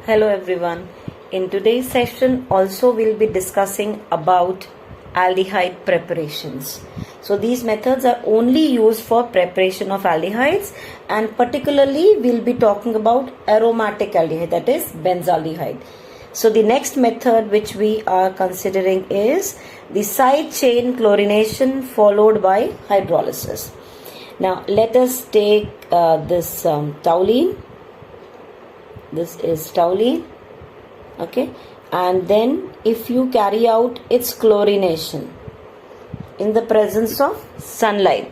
Hello everyone. In today's session also we'll be discussing about aldehyde preparations. So these methods are only used for preparation of aldehydes, and particularly we'll be talking about aromatic aldehyde, that is benzaldehyde. So the next method which we are considering is the side chain chlorination followed by hydrolysis. Now let us take this toluene. This is toluene, okay, and then if you carry out its chlorination in the presence of sunlight.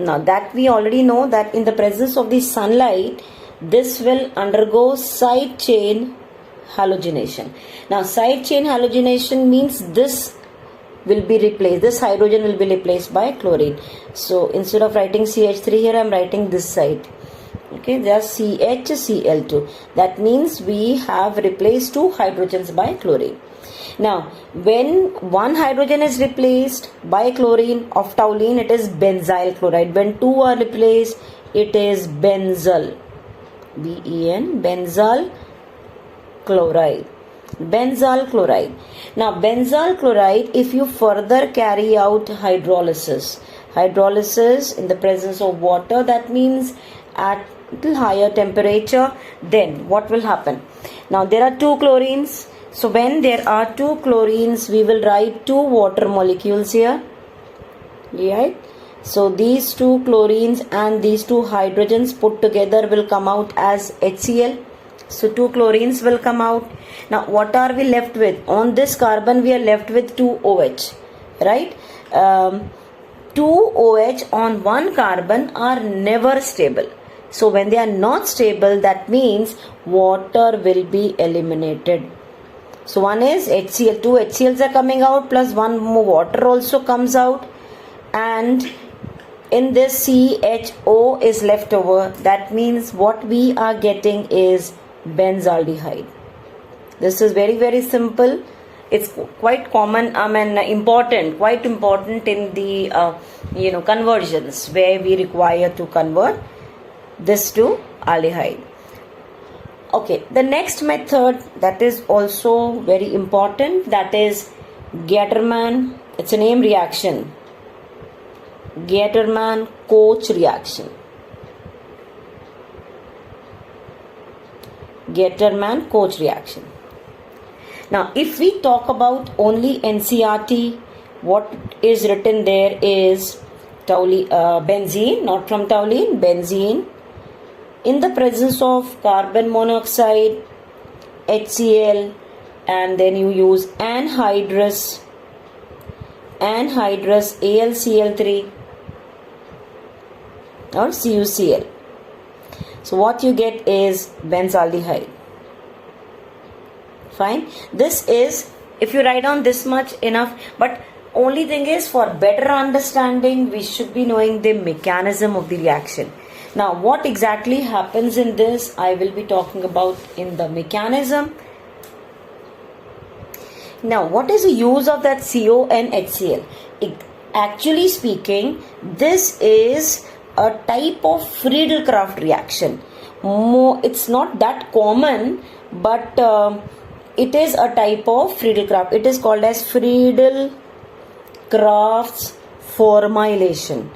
Now that we already know that in the presence of the sunlight, this will undergo side chain halogenation. Now side chain halogenation means this will be replaced, this hydrogen will be replaced by chlorine. So instead of writing CH3 here, I am writing this side. Okay, just CHCl2. That means we have replaced two hydrogens by chlorine. Now, when one hydrogen is replaced by chlorine of toluene, it is benzyl chloride. When two are replaced, it is benzyl. Ben, benzyl chloride. Benzyl chloride. Now, benzyl chloride, if you further carry out hydrolysis in the presence of water, that means at little higher temperature, then what will happen? Now there are two chlorines. So when there are two chlorines, we will write two water molecules here, right? So these two chlorines and these two hydrogens put together will come out as HCl. So two chlorines will come out. Now what are we left with? On this carbon we are left with two OH, right? Two OH on one carbon are never stable. So when they are not stable, that means water will be eliminated. So one is HCl, two HCls are coming out, plus one more water also comes out, and in this CHO is left over. That means what we are getting is benzaldehyde. This is very, very simple. It's quite common, quite important in the conversions where we require to convert this to aldehyde. Okay, the next method that is also very important, that is Gattermann. It's a name reaction. Gattermann-Koch reaction. Gattermann-Koch reaction. Now, if we talk about only NCERT, what is written there is benzene, not from toluene, benzene. In the presence of carbon monoxide, HCl, and then you use anhydrous AlCl3 or CuCl. So what you get is benzaldehyde. Fine. This is, if you write down this much, enough, but only thing is, for better understanding, we should be knowing the mechanism of the reaction. Now, what exactly happens in this, I will be talking about in the mechanism. Now, what is the use of that CO and HCl? Actually speaking, this is a type of Friedel-Crafts reaction. It's not that common, but it is a type of Friedel-Crafts. It is called as Friedel-Crafts formylation.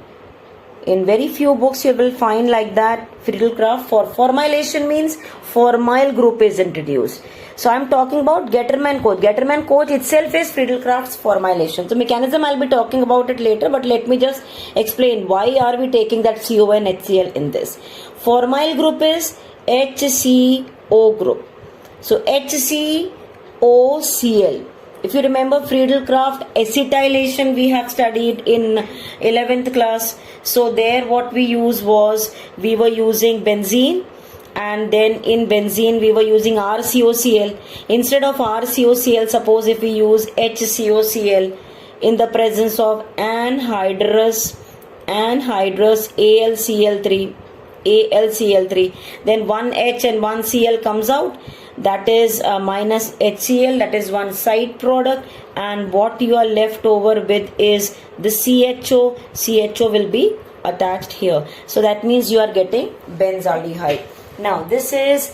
In very few books you will find like that. Friedel-Crafts formylation means formyl group is introduced. So I am talking about Gattermann-Koch. Gattermann-Koch itself is Friedel-Crafts formylation. So mechanism I will be talking about it later, but let me just explain why are we taking that CO and HCl in this. Formyl group is HCO group. So HCOCl. If you remember Friedel-Crafts acetylation we have studied in 11th class. So there what we used was, we were using benzene, and then in benzene we were using RCOCl. Instead of RCOCl, suppose if we use HCOCl in the presence of anhydrous AlCl3, then one H and one Cl comes out. That is minus HCl, that is one side product, and what you are left over with is the CHO. CHO will be attached here. So that means you are getting benzaldehyde. Now this is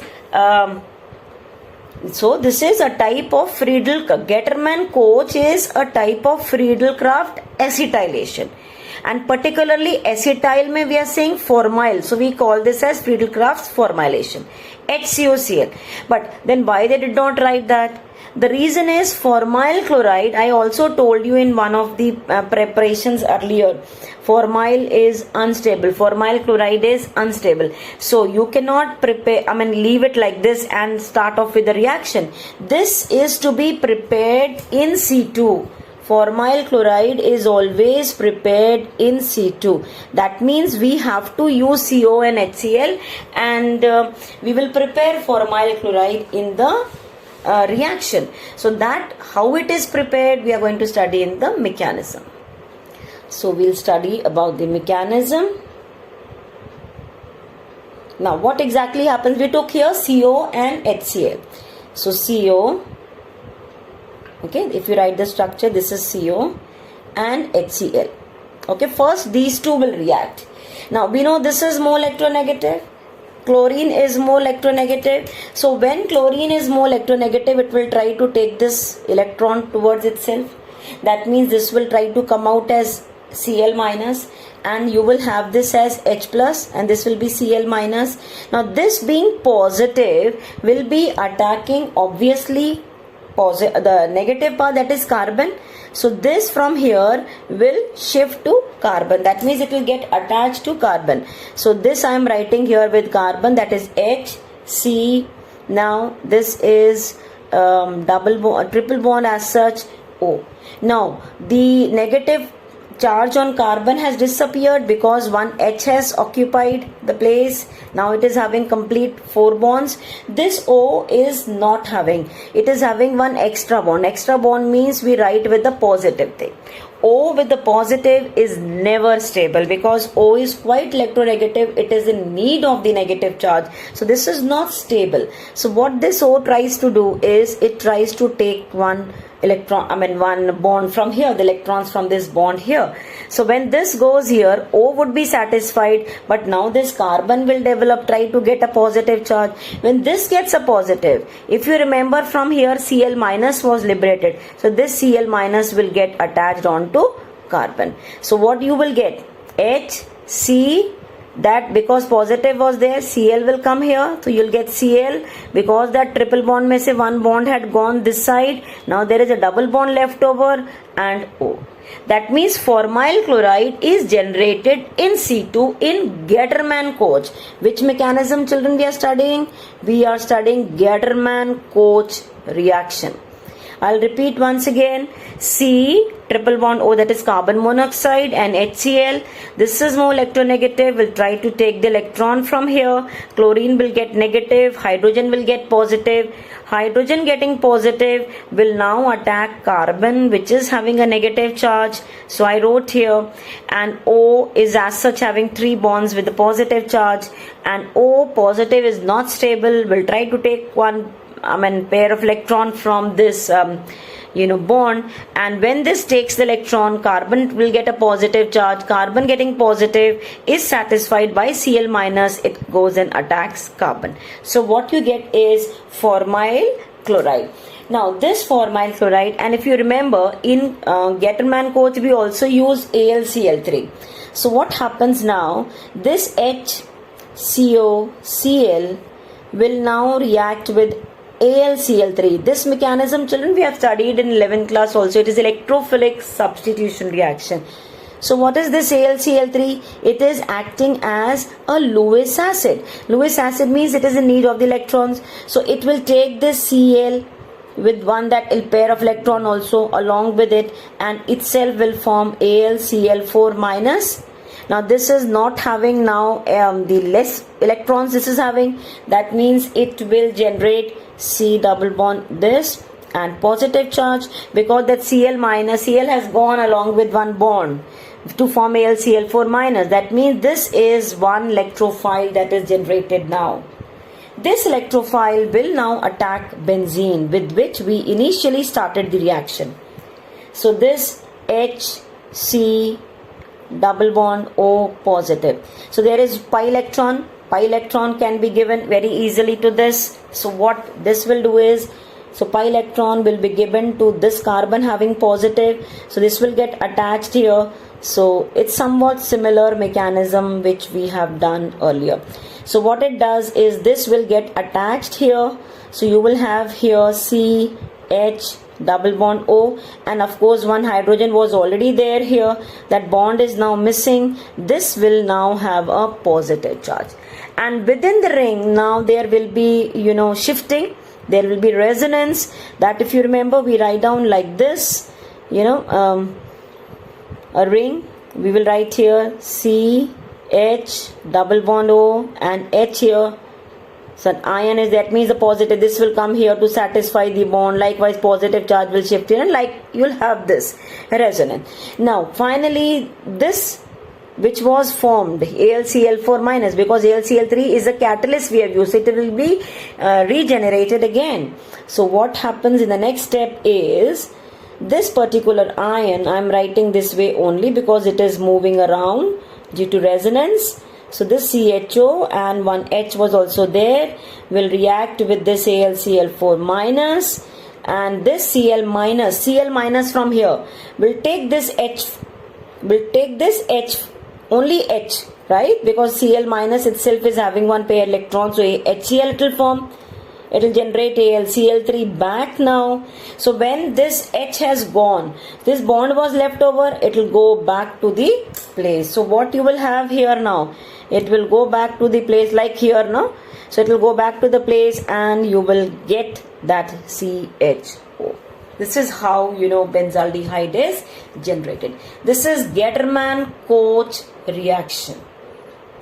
So this is a type of Getterman-Koch is a type of Friedel-Crafts acetylation. And particularly acetyl mein we are saying formyl. So we call this as Friedel-Crafts formylation. HCOCl. But then why they did not write that? The reason is formyl chloride, I also told you in one of the preparations earlier, formyl is unstable. Formyl chloride is unstable. So you cannot leave it like this and start off with the reaction. This is to be prepared in C2. Formyl chloride is always prepared in C2. That means we have to use CO and HCl, and we will prepare formyl chloride in the reaction. So that how it is prepared we are going to study in the mechanism. So we'll study about the mechanism. Now what exactly happens? We took here CO and HCl. So CO, okay, if you write the structure, this is CO and HCl. Okay, first these two will react. Now we know this is more electronegative. Chlorine is more electronegative. So when chlorine is more electronegative, it will try to take this electron towards itself. That means this will try to come out as Cl minus, and you will have this as H plus, and this will be Cl minus. Now this being positive will be attacking obviously the negative part, that is carbon. So this from here will shift to carbon. That means it will get attached to carbon. So this I am writing here with carbon, that is H, C. Now this is triple bond as such, O. Now the negative charge on carbon has disappeared because one H has occupied the place. Now it is having complete 4 bonds. This O is not having. It is having one extra bond. Extra bond means we write with the positive thing. O with the positive is never stable because O is quite electronegative. It is in need of the negative charge. So this is not stable. So what this O tries to do is it tries to take one one bond from here, the electrons from this bond here. So when this goes here, O would be satisfied, but now this carbon will develop, try to get a positive charge. When this gets a positive, if you remember from here, Cl minus was liberated. So this Cl minus will get attached onto carbon. So what you will get? H, C, that because positive was there, Cl will come here, so you'll get Cl. Because that triple bond mein se one bond had gone this side, now there is a double bond left over, and O. That means formyl chloride is generated in C2 in Getterman-Koch. Which mechanism, children, we are studying? We are studying Getterman-Koch reaction. I'll repeat once again. C, triple bond O, that is carbon monoxide, and HCl. This is more electronegative. Will try to take the electron from here. Chlorine will get negative. Hydrogen will get positive. Hydrogen getting positive will now attack carbon, which is having a negative charge. So I wrote here, and O is as such having 3 bonds with a positive charge, and O positive is not stable. Will try to take one pair of electron from this bond, and when this takes the electron, carbon will get a positive charge. Carbon getting positive is satisfied by Cl minus, it goes and attacks carbon. So what you get is formyl chloride. Now this formyl chloride, and if you remember in Getterman-Koch we also use AlCl3. So what happens now, this HCO Cl will now react with AlCl3. This mechanism, children, we have studied in 11th class also. It is electrophilic substitution reaction. So what is this AlCl3? It is acting as a Lewis acid. Lewis acid means it is in need of the electrons. So it will take this Cl with one that pair of electron also along with it, and itself will form AlCl4 minus. Now this is not having now the less electrons this is having. That means it will generate C double bond this and positive charge, because that Cl minus, Cl has gone along with one bond to form AlCl4 minus. That means this is one electrophile that is generated now. This electrophile will now attack benzene, with which we initially started the reaction. So this HC double bond O positive. So there is pi electron pi electron can be given very easily to this. So what this will do is, so pi electron will be given to this carbon having positive. So this will get attached here. So it's somewhat similar mechanism which we have done earlier. So what it does is this will get attached here. So you will have here C, H, double bond O, and of course one hydrogen was already there here. That bond is now missing. This will now have a positive charge. And within the ring now there will be, shifting. There will be resonance. That if you remember, we write down like this, a ring. We will write here C, H, double bond O, and H here. So an ion is, that means the positive, this will come here to satisfy the bond. Likewise positive charge will shift here, and like you'll have this resonance. Now finally this which was formed, AlCl4 minus, because AlCl3 is a catalyst we have used, it will be regenerated again. So what happens in the next step is, this particular ion, I am writing this way only because it is moving around due to resonance. So this CHO and one H was also there, will react with this AlCl4 minus, and this Cl minus from here will take this H, only H, right? Because Cl minus itself is having one pair electron, so HCl it will form. It will generate AlCl3 back now. So when this H has gone, this bond was left over, it will go back to the place. So what you will have here now, it will go back to the place like here, no? So it will go back to the place and you will get that CHO. This is how, benzaldehyde is generated. This is Gattermann-Koch reaction.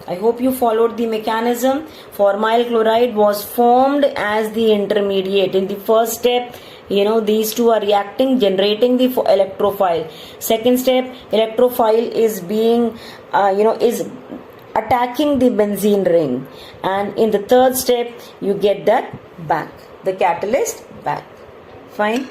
I hope you followed the mechanism. Formyl chloride was formed as the intermediate. In the first step, these two are reacting, generating the electrophile. Second step, electrophile is being, is attacking the benzene ring. And in the third step, you get that back, the catalyst back. Fine.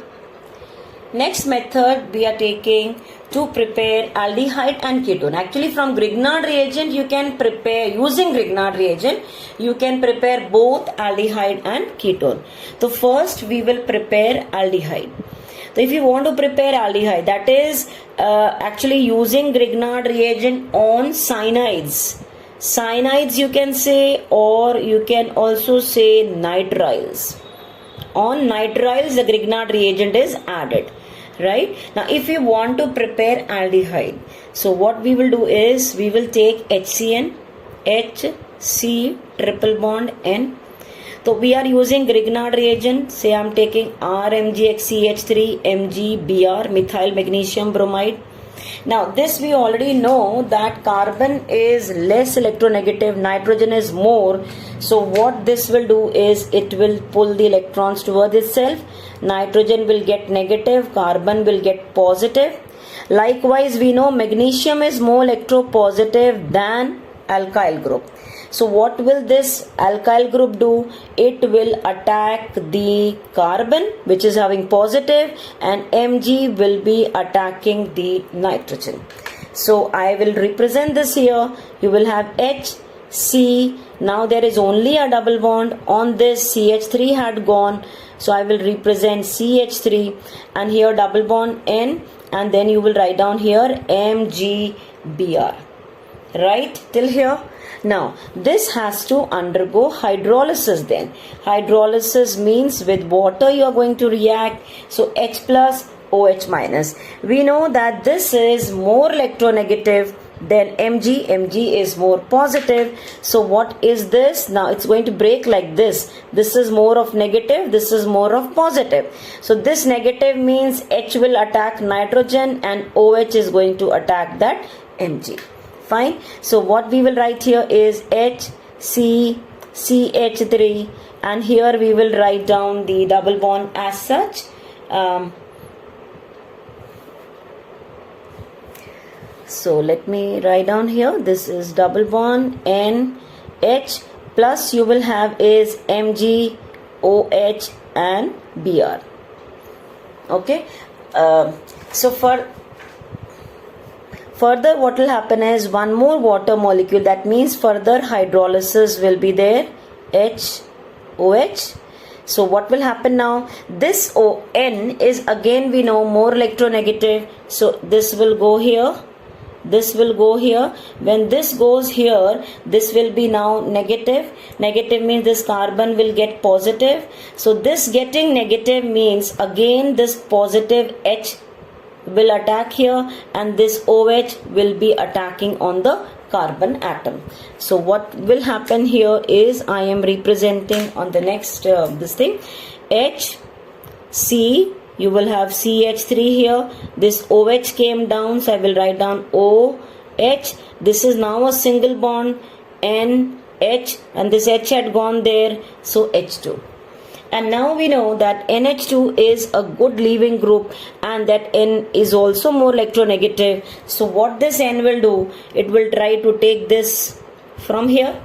Next method we are taking to prepare aldehyde and ketone. Actually from Grignard reagent you can prepare, using Grignard reagent you can prepare both aldehyde and ketone. So first we will prepare aldehyde. So if you want to prepare aldehyde, that is actually using Grignard reagent on cyanides. Cyanides you can say, or you can also say nitriles. On nitriles the Grignard reagent is added. Right? Now if you want to prepare aldehyde, so what we will do is, we will take HCN, HC triple bond N. So we are using Grignard reagent. Say I am taking RMgxCH3 MgBr, methyl magnesium bromide. Now this we already know that carbon is less electronegative, nitrogen is more. So what this will do is, it will pull the electrons towards itself. Nitrogen will get negative, carbon will get positive. Likewise we know magnesium is more electropositive than alkyl group. So what will this alkyl group do? It will attack the carbon which is having positive, and Mg will be attacking the nitrogen. So I will represent this here. You will have H, C. Now there is only a double bond. On this CH3 had gone. So I will represent CH3, and here double bond N, and then you will write down here MgBr. Right till here? Now this has to undergo hydrolysis then. Hydrolysis means with water you are going to react. So H plus OH minus. We know that this is more electronegative than Mg. Mg is more positive. So what is this? Now it's going to break like this. This is more of negative, this is more of positive. So this negative means H will attack nitrogen and OH is going to attack that Mg. Fine. So what we will write here is HCCH3, and here we will write down the double bond as such. So let me write down here, this is double bond N, H, plus you will have is Mg, OH and Br. Okay. So Further, what will happen is one more water molecule, that means further hydrolysis will be there, HOH. So what will happen now? This N is again, we know, more electronegative. So this will go here. This will go here. When this goes here, this will be now negative. Negative means this carbon will get positive. So this getting negative means again this positive H will attack here, and this OH will be attacking on the carbon atom. So what will happen here is, I am representing on the next this thing, H, C, you will have CH3 here, this OH came down, so I will write down OH. This is now a single bond, NH, and this H had gone there, so H2. And now we know that NH2 is a good leaving group, and that N is also more electronegative. So what this N will do, it will try to take this from here.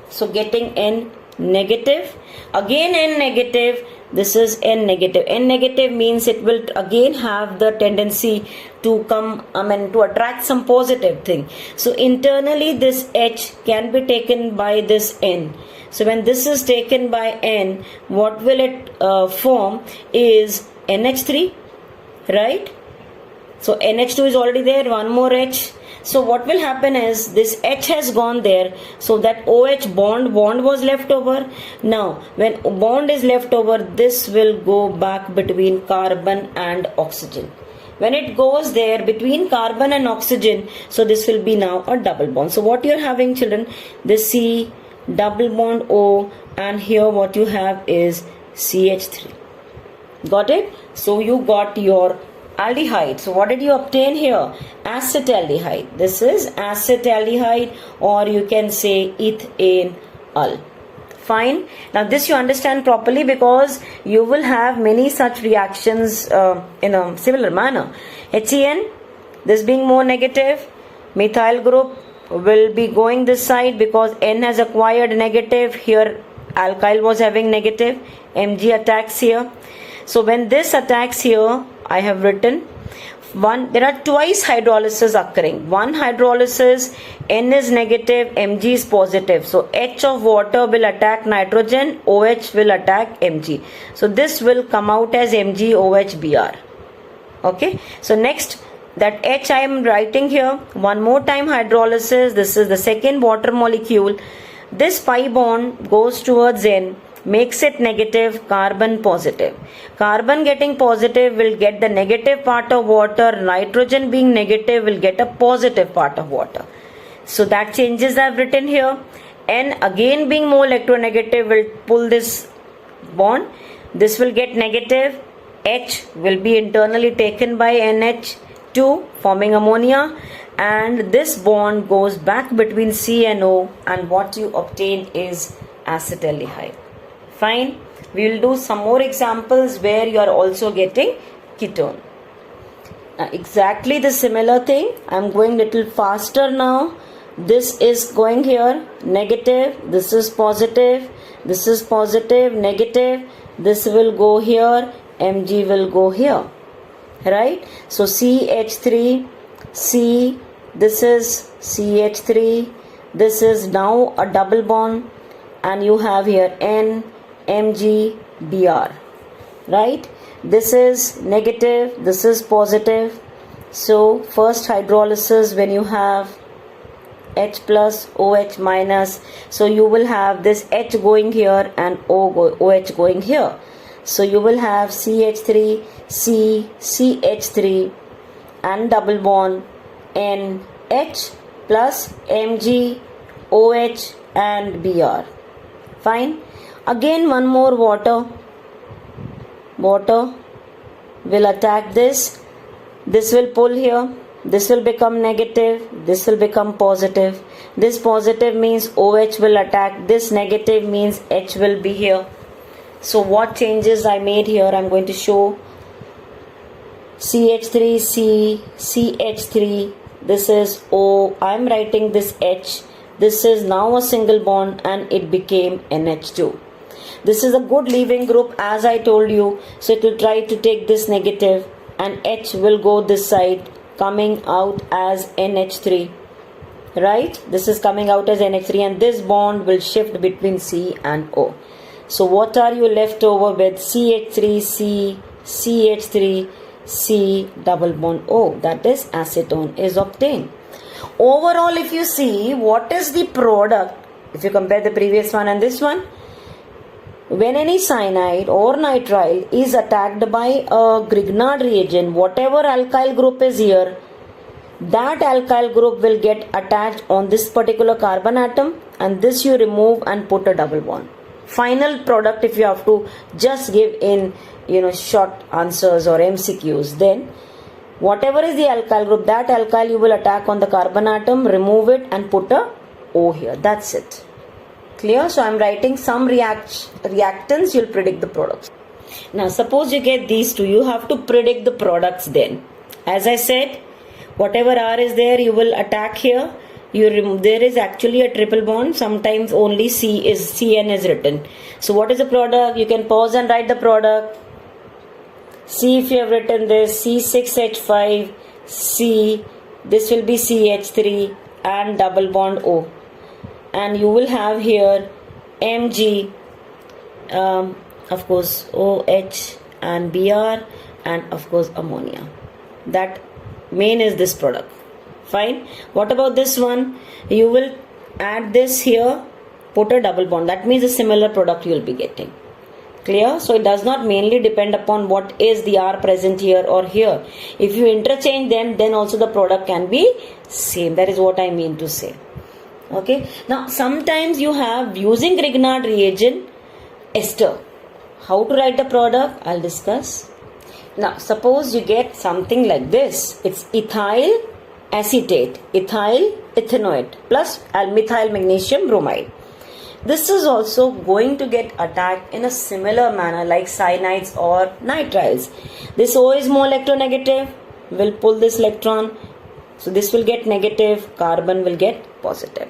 So getting N negative, again N negative, this is N negative. N negative means it will again have the tendency to come, to attract some positive thing. So internally this H can be taken by this N. So when this is taken by N, what will it form is NH3, right? So NH2 is already there, one more H. So what will happen is this H has gone there, so that OH bond was left over. Now when bond is left over, this will go back between carbon and oxygen. When it goes there between carbon and oxygen, so this will be now a double bond. So what you're having, children, this C double bond O, and here what you have is CH3. Got it? So you got your aldehyde. So what did you obtain here? Acetaldehyde. This is acetaldehyde, or you can say ethane-al. Fine. Now this you understand properly, because you will have many such reactions in a similar manner. HCN, this being more negative, methyl group will be going this side because N has acquired negative. Here alkyl was having negative. Mg attacks here. So when this attacks here, I have written there are twice hydrolysis occurring. One hydrolysis, N is negative, Mg is positive. So H of water will attack nitrogen, OH will attack Mg. So this will come out as MgOHBr. Okay. So next, that H I am writing here, one more time hydrolysis. This is the second water molecule. This pi bond goes towards N, makes it negative, carbon positive. Carbon getting positive will get the negative part of water. Nitrogen being negative will get a positive part of water. So that changes I have written here. N again being more electronegative will pull this bond. This will get negative. H will be internally taken by NH2, forming ammonia, and this bond goes back between C and O, and what you obtain is acetaldehyde. Fine. We will do some more examples where you are also getting ketone. Exactly the similar thing. I am going little faster now. This is going here, negative, this is positive, this is positive, negative, this will go here, Mg will go here, right? So CH3, C, this is CH3, this is now a double bond, and you have here N, Mg, Br, right? This is negative, this is positive. So first hydrolysis, when you have H plus OH minus, so you will have this H going here and OH going here. So you will have CH3, C, CH3 and double bond NH plus Mg, OH and Br. Fine. Again one more water will attack this. This will pull here. This will become negative, this will become positive. This positive means OH will attack, this negative means H will be here. So what changes I made here, I am going to show. CH3C, CH3, this is O, I am writing this H. This is now a single bond and it became NH2. This is a good leaving group as I told you. So it will try to take this negative and H will go this side coming out as NH3. Right? This is coming out as NH3 and this bond will shift between C and O. So what are you left over with? CH3, C, CH3, C, double bond O. That is acetone is obtained. Overall, if you see what is the product, if you compare the previous one and this one, when any cyanide or nitrile is attacked by a Grignard reagent, whatever alkyl group is here, that alkyl group will get attached on this particular carbon atom, and this you remove and put a double bond. Final product, if you have to just give in short answers or MCQs, then whatever is the alkyl group, that alkyl you will attack on the carbon atom, remove it and put a O here. That's it. Clear? So I am writing some reactants, you'll predict the products. Now suppose you get these two, you have to predict the products then. As I said, whatever R is there, you will attack here. There is actually a triple bond. Sometimes only CN is written. So what is the product? You can pause and write the product. See if you have written this C6H5 C. This will be CH3 and double bond O. And you will have here Mg, of course OH and Br, and of course ammonia. That main is this product. Fine. What about this one? You will add this here, put a double bond. That means a similar product you will be getting. Clear? So it does not mainly depend upon what is the R present here or here. If you interchange them, then also the product can be same. That is what I mean to say. Okay. Now sometimes you have, using Grignard reagent, ester. How to write the product? I'll discuss. Now suppose you get something like this. It's ethyl acetate, ethyl ethanoate plus methyl magnesium bromide. This is also going to get attacked in a similar manner like cyanides or nitriles. This O is more electronegative, will pull this electron. So this will get negative, carbon will get positive.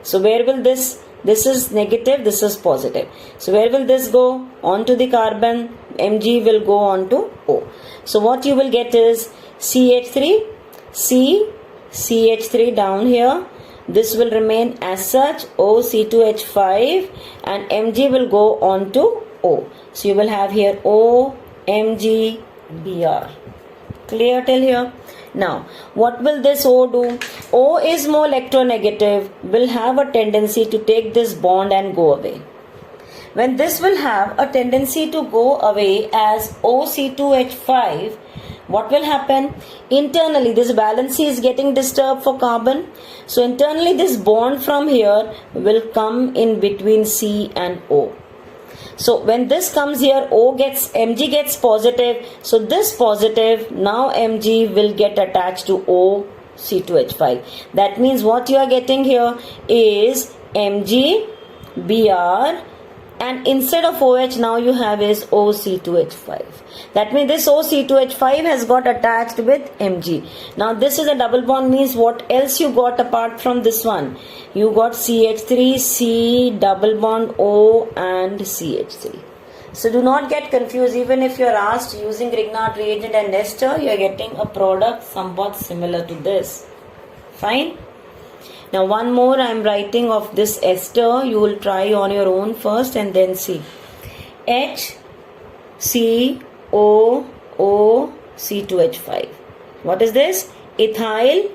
So where will this is negative, this is positive. So where will this go? Onto the carbon, Mg will go on to O. So what you will get is CH3, C, CH3 down here. This will remain as such, OC2H5, and Mg will go on to O. So you will have here O, Mg, Br. Clear till here? Now, what will this O do? O is more electronegative, will have a tendency to take this bond and go away. When this will have a tendency to go away as OC2H5, what will happen? Internally, this valency is getting disturbed for carbon. So internally, this bond from here will come in between C and O. So when this comes here, Mg gets positive. So this positive, now Mg will get attached to O, C2H5. That means what you are getting here is Mg, Br, and instead of OH now you have is OC2H5. That means this OC2H5 has got attached with Mg. Now this is a double bond, means what else you got apart from this one? You got CH3, C, double bond O and CH3. So do not get confused. Even if you are asked using Grignard reagent and ester, you are getting a product somewhat similar to this. Fine. Now one more I am writing of this ester. You will try on your own first and then see. H, C, O, O, C2H5. What is this? Ethyl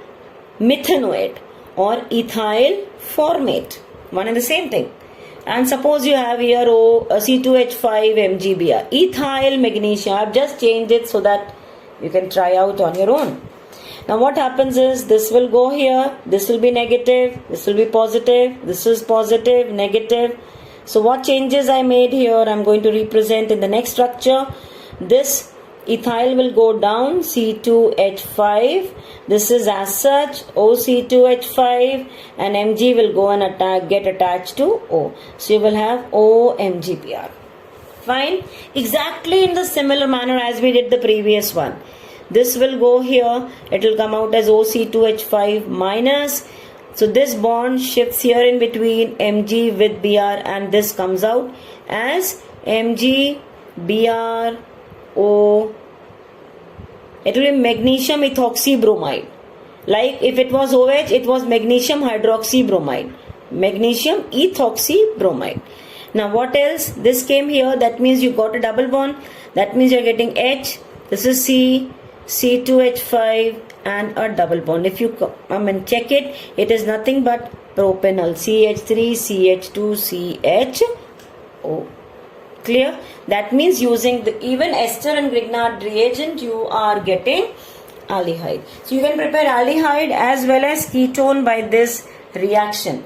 methanoate or ethyl formate. One and the same thing. And suppose you have here C2H5 MgBr. Ethyl magnesium. I have just changed it so that you can try out on your own. Now what happens is this will go here. This will be negative. This will be positive. This is positive, negative. So what changes I made here, I am going to represent in the next structure. This ethyl will go down, C2H5. This is as such, OC2H5, and Mg will go and get attached to O. So you will have OMgBr. Fine. Exactly in the similar manner as we did the previous one. This will go here. It will come out as OC2H5 minus. So this bond shifts here in between Mg with Br, and this comes out as Mg, Br, O, It will be magnesium ethoxybromide. Like if it was OH, it was magnesium hydroxybromide. Magnesium ethoxybromide. Now what else? This came here. That means you got a double bond. That means you're getting H. This is C, C2H5 and a double bond. If you check it, it is nothing but propanol. CH3, CH2, CHO. Clear? That means using the even ester and Grignard reagent, you are getting aldehyde. So you can prepare aldehyde as well as ketone by this reaction.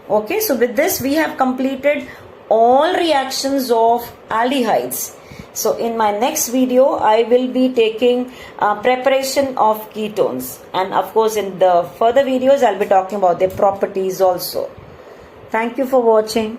Okay, so with this we have completed all reactions of aldehydes. So in my next video I will be taking preparation of ketones, and of course in the further videos I'll be talking about their properties also. Thank you for watching.